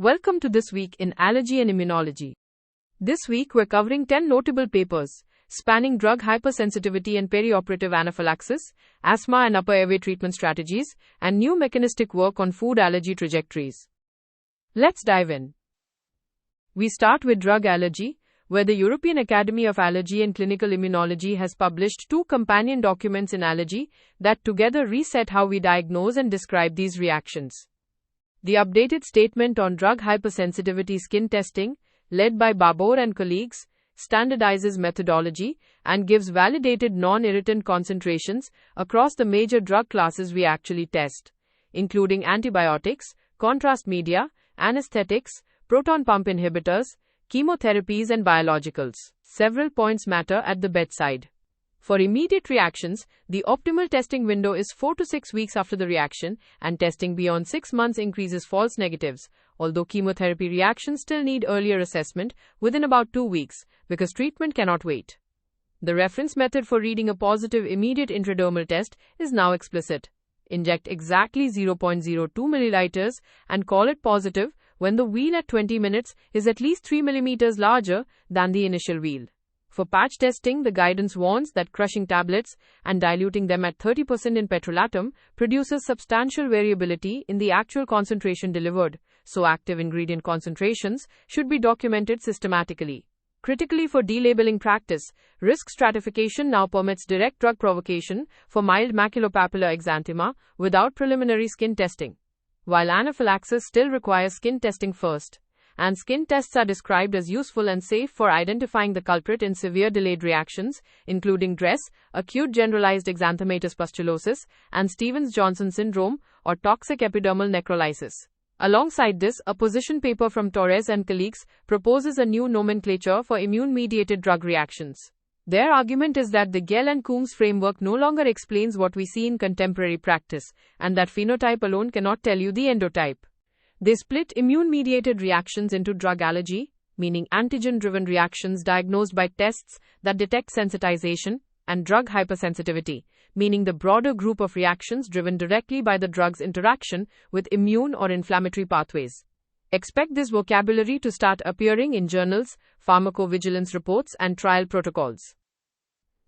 Welcome to This Week in Allergy and Immunology. This week we're covering 10 notable papers spanning drug hypersensitivity and perioperative anaphylaxis, asthma and upper airway treatment strategies, and new mechanistic work on food allergy trajectories. Let's dive in. We start with drug allergy, where the European Academy of Allergy and Clinical Immunology has published 2 companion documents in allergy that together reset how we diagnose and describe these reactions. The updated statement on drug hypersensitivity skin testing, led by Babur and colleagues, standardizes methodology and gives validated non-irritant concentrations across the major drug classes we actually test, including antibiotics, contrast media, anesthetics, proton pump inhibitors, chemotherapies and biologicals. Several points matter at the bedside. For immediate reactions, the optimal testing window is 4 to 6 weeks after the reaction, and testing beyond 6 months increases false negatives, although chemotherapy reactions still need earlier assessment within about 2 weeks, because treatment cannot wait. The reference method for reading a positive immediate intradermal test is now explicit. Inject exactly 0.02 milliliters and call it positive when the wheal at 20 minutes is at least 3 millimeters larger than the initial wheal. For patch testing, the guidance warns that crushing tablets and diluting them at 30% in petrolatum produces substantial variability in the actual concentration delivered, so active ingredient concentrations should be documented systematically. Critically, for delabeling practice, risk stratification now permits direct drug provocation for mild maculopapular exanthema without preliminary skin testing, while anaphylaxis still requires skin testing first. And skin tests are described as useful and safe for identifying the culprit in severe delayed reactions, including DRESS, acute generalized xanthematous pustulosis, and Stevens-Johnson syndrome, or toxic epidermal necrolysis. Alongside this, a position paper from Torres and colleagues proposes a new nomenclature for immune-mediated drug reactions. Their argument is that the Gell and Coombs framework no longer explains what we see in contemporary practice, and that phenotype alone cannot tell you the endotype. They split immune-mediated reactions into drug allergy, meaning antigen-driven reactions diagnosed by tests that detect sensitization, and drug hypersensitivity, meaning the broader group of reactions driven directly by the drug's interaction with immune or inflammatory pathways. Expect this vocabulary to start appearing in journals, pharmacovigilance reports, and trial protocols.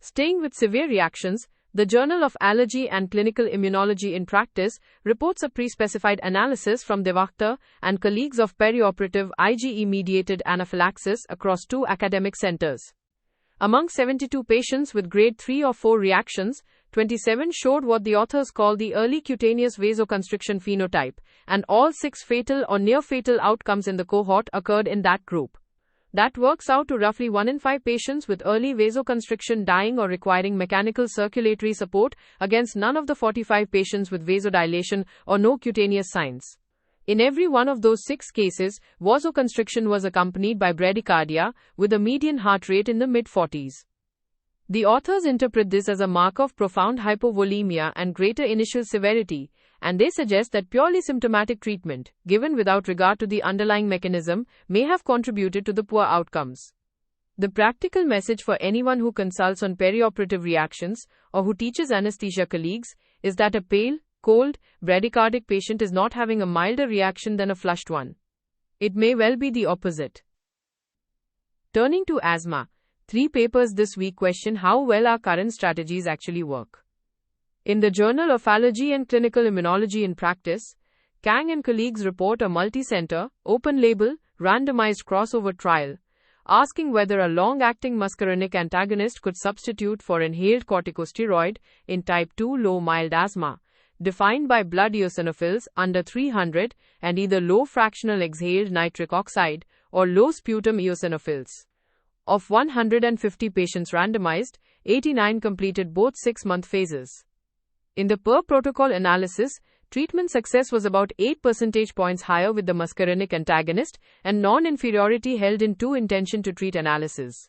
Staying with severe reactions, the Journal of Allergy and Clinical Immunology in Practice reports a pre-specified analysis from Devakhtar and colleagues of perioperative IgE-mediated anaphylaxis across 2 academic centers. Among 72 patients with grade 3 or 4 reactions, 27 showed what the authors call the early cutaneous vasoconstriction phenotype, and all 6 fatal or near-fatal outcomes in the cohort occurred in that group. That works out to roughly 1 in 5 patients with early vasoconstriction dying or requiring mechanical circulatory support against none of the 45 patients with vasodilation or no cutaneous signs. In every one of those 6 cases, vasoconstriction was accompanied by bradycardia, with a median heart rate in the mid-40s. The authors interpret this as a mark of profound hypovolemia and greater initial severity, and they suggest that purely symptomatic treatment, given without regard to the underlying mechanism, may have contributed to the poor outcomes. The practical message for anyone who consults on perioperative reactions or who teaches anesthesia colleagues is that a pale, cold, bradycardic patient is not having a milder reaction than a flushed one. It may well be the opposite. Turning to asthma, 3 papers this week question how well our current strategies actually work. In the Journal of Allergy and Clinical Immunology in Practice, Kang and colleagues report a multi-center, open-label, randomized crossover trial, asking whether a long-acting muscarinic antagonist could substitute for inhaled corticosteroid in type 2 low mild asthma, defined by blood eosinophils under 300 and either low fractional exhaled nitric oxide or low sputum eosinophils. Of 150 patients randomized, 89 completed both 6-month phases. In the per-protocol analysis, treatment success was about 8 percentage points higher with the muscarinic antagonist, and non-inferiority held in 2 intention-to-treat analyses.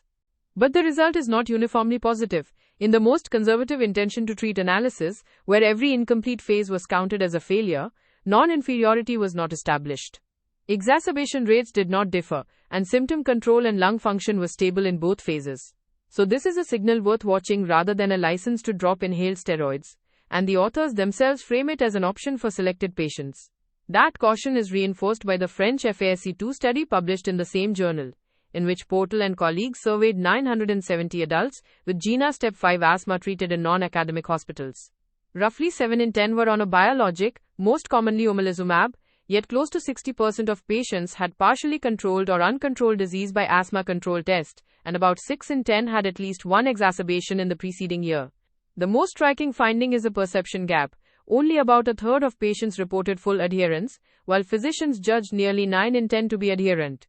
But the result is not uniformly positive. In the most conservative intention-to-treat analysis, where every incomplete phase was counted as a failure, non-inferiority was not established. Exacerbation rates did not differ, and symptom control and lung function was stable in both phases. So this is a signal worth watching rather than a license to drop inhaled steroids, and the authors themselves frame it as an option for selected patients. That caution is reinforced by the French EAACI-2 study published in the same journal, in which Portal and colleagues surveyed 970 adults with GINA Step 5 asthma treated in non-academic hospitals. Roughly 7 in 10 were on a biologic, most commonly omalizumab, yet close to 60% of patients had partially controlled or uncontrolled disease by asthma control test, and about 6 in 10 had at least one exacerbation in the preceding year. The most striking finding is a perception gap. Only about a third of patients reported full adherence, while physicians judged nearly 9 in 10 to be adherent.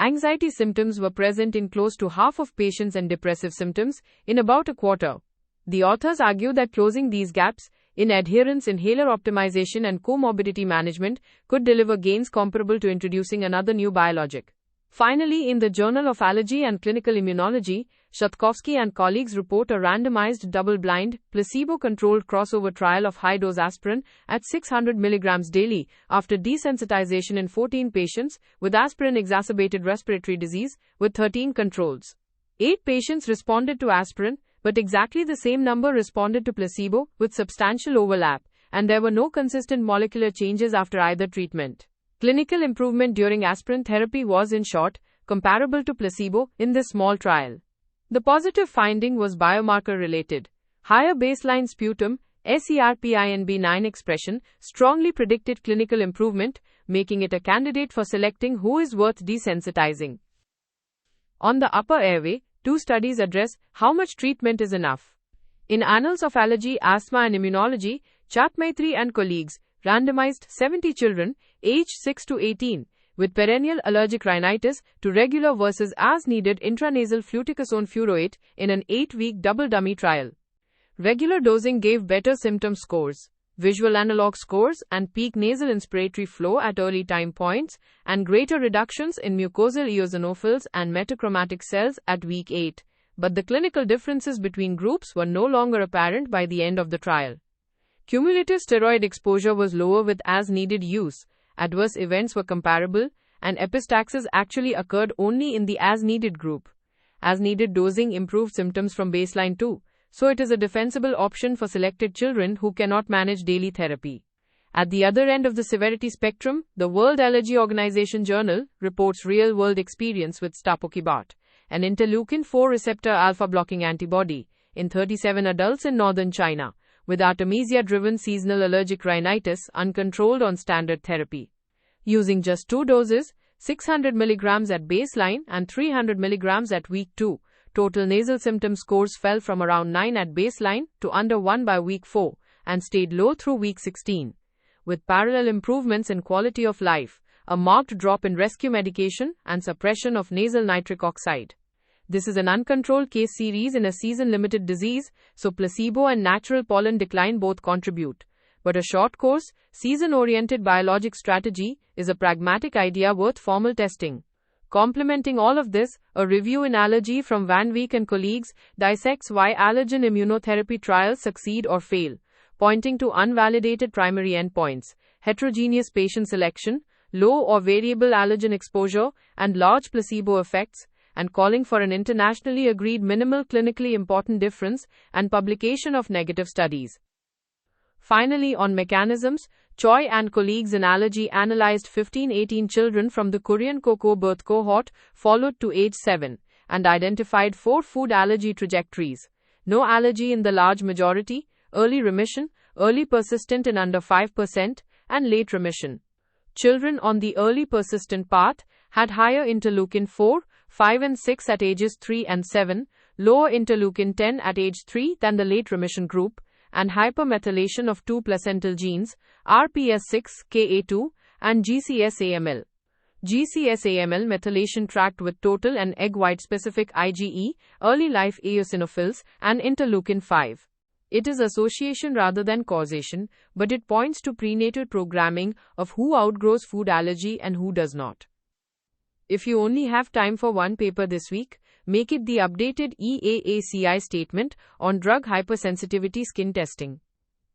Anxiety symptoms were present in close to half of patients and depressive symptoms in about a quarter. The authors argue that closing these gaps in adherence, inhaler optimization, and comorbidity management could deliver gains comparable to introducing another new biologic. Finally, in the Journal of Allergy and Clinical Immunology, Shatkovsky and colleagues report a randomized, double-blind, placebo-controlled crossover trial of high-dose aspirin at 600 mg daily after desensitization in 14 patients with aspirin-exacerbated respiratory disease, with 13 controls. 8 patients responded to aspirin, but exactly the same number responded to placebo, with substantial overlap, and there were no consistent molecular changes after either treatment. Clinical improvement during aspirin therapy was, in short, comparable to placebo in this small trial. The positive finding was biomarker-related. Higher baseline sputum, SERPINB9 expression, strongly predicted clinical improvement, making it a candidate for selecting who is worth desensitizing. On the upper airway, 2 studies address how much treatment is enough. In Annals of Allergy, Asthma and Immunology, Chatmaitri and colleagues randomized 70 children, aged 6 to 18, with perennial allergic rhinitis to regular versus as-needed intranasal fluticasone furoate in an 8-week double-dummy trial. Regular dosing gave better symptom scores, visual analog scores, and peak nasal inspiratory flow at early time points, and greater reductions in mucosal eosinophils and metachromatic cells at week 8. But the clinical differences between groups were no longer apparent by the end of the trial. Cumulative steroid exposure was lower with as-needed use, adverse events were comparable, and epistaxis actually occurred only in the as-needed group. As-needed dosing improved symptoms from baseline too, so it is a defensible option for selected children who cannot manage daily therapy. At the other end of the severity spectrum, the World Allergy Organization Journal reports real-world experience with stapokibart, an interleukin-4 receptor alpha-blocking antibody, in 37 adults in northern China, with artemisia-driven seasonal allergic rhinitis uncontrolled on standard therapy. Using just 2 doses, 600 mg at baseline and 300 mg at week 2, total nasal symptom scores fell from around 9 at baseline to under 1 by week 4, and stayed low through week 16. With parallel improvements in quality of life, a marked drop in rescue medication, and suppression of nasal nitric oxide. This is an uncontrolled case series in a season-limited disease, so placebo and natural pollen decline both contribute. But a short-course, season-oriented biologic strategy is a pragmatic idea worth formal testing. Complementing all of this, a review in Allergy from Van Wyk and colleagues dissects why allergen immunotherapy trials succeed or fail, pointing to unvalidated primary endpoints, heterogeneous patient selection, low or variable allergen exposure, and large placebo effects, and calling for an internationally agreed minimal clinically important difference and publication of negative studies. Finally, on mechanisms, Choi and colleagues in Allergy analyzed 15-18 children from the Korean cocoa birth cohort followed to age 7 and identified 4 food allergy trajectories: no allergy in the large majority, early remission, early persistent in under 5%, and late remission. Children on the early persistent path had higher interleukin-4, 5 and 6 at ages 3 and 7, lower interleukin-10 at age 3 than the late remission group, and hypermethylation of 2 placental genes, RPS6, Ka2, and GCS-AML. GCS-AML methylation tracked with total and egg white-specific IgE, early life eosinophils, and interleukin-5. It is association rather than causation, but it points to prenatal programming of who outgrows food allergy and who does not. If you only have time for one paper this week, make it the updated EAACI statement on drug hypersensitivity skin testing.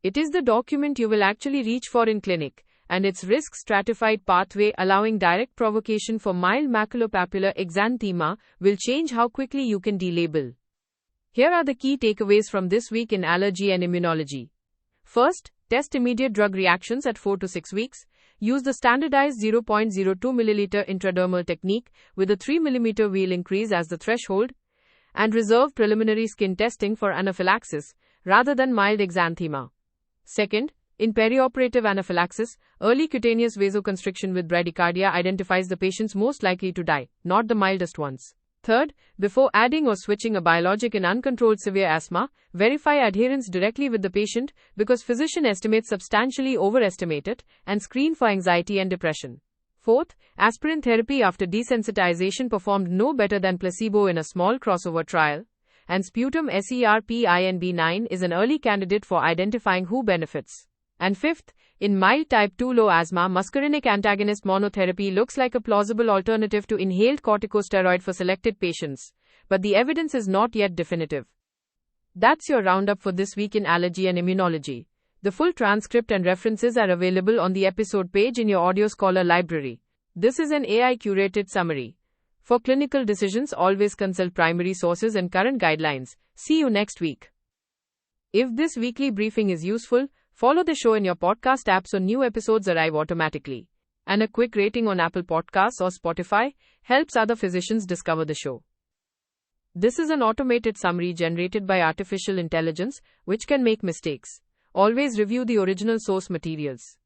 It is the document you will actually reach for in clinic, and its risk-stratified pathway allowing direct provocation for mild maculopapular exanthema will change how quickly you can delabel. Here are the key takeaways from this week in Allergy and Immunology. First, test immediate drug reactions at 4 to 6 weeks. use the standardized 0.02 milliliter intradermal technique with a 3 mm wheel increase as the threshold, and reserve preliminary skin testing for anaphylaxis rather than mild exanthema. Second, in perioperative anaphylaxis, early cutaneous vasoconstriction with bradycardia identifies the patients most likely to die, not the mildest ones. Third, before adding or switching a biologic in uncontrolled severe asthma, verify adherence directly with the patient because physician estimates substantially overestimate it, and screen for anxiety and depression. Fourth, aspirin therapy after desensitization performed no better than placebo in a small crossover trial, and sputum SERPINB9 is an early candidate for identifying who benefits. And fifth, in mild type 2 low asthma, muscarinic antagonist monotherapy looks like a plausible alternative to inhaled corticosteroid for selected patients, but the evidence is not yet definitive. That's your roundup for this week in Allergy and Immunology. The full transcript and references are available on the episode page in your Audio Scholar library. This is an AI-curated summary. For clinical decisions, always consult primary sources and current guidelines. See you next week. If this weekly briefing is useful, follow the show in your podcast app so new episodes arrive automatically. And a quick rating on Apple Podcasts or Spotify helps other physicians discover the show. This is an automated summary generated by artificial intelligence, which can make mistakes. Always review the original source materials.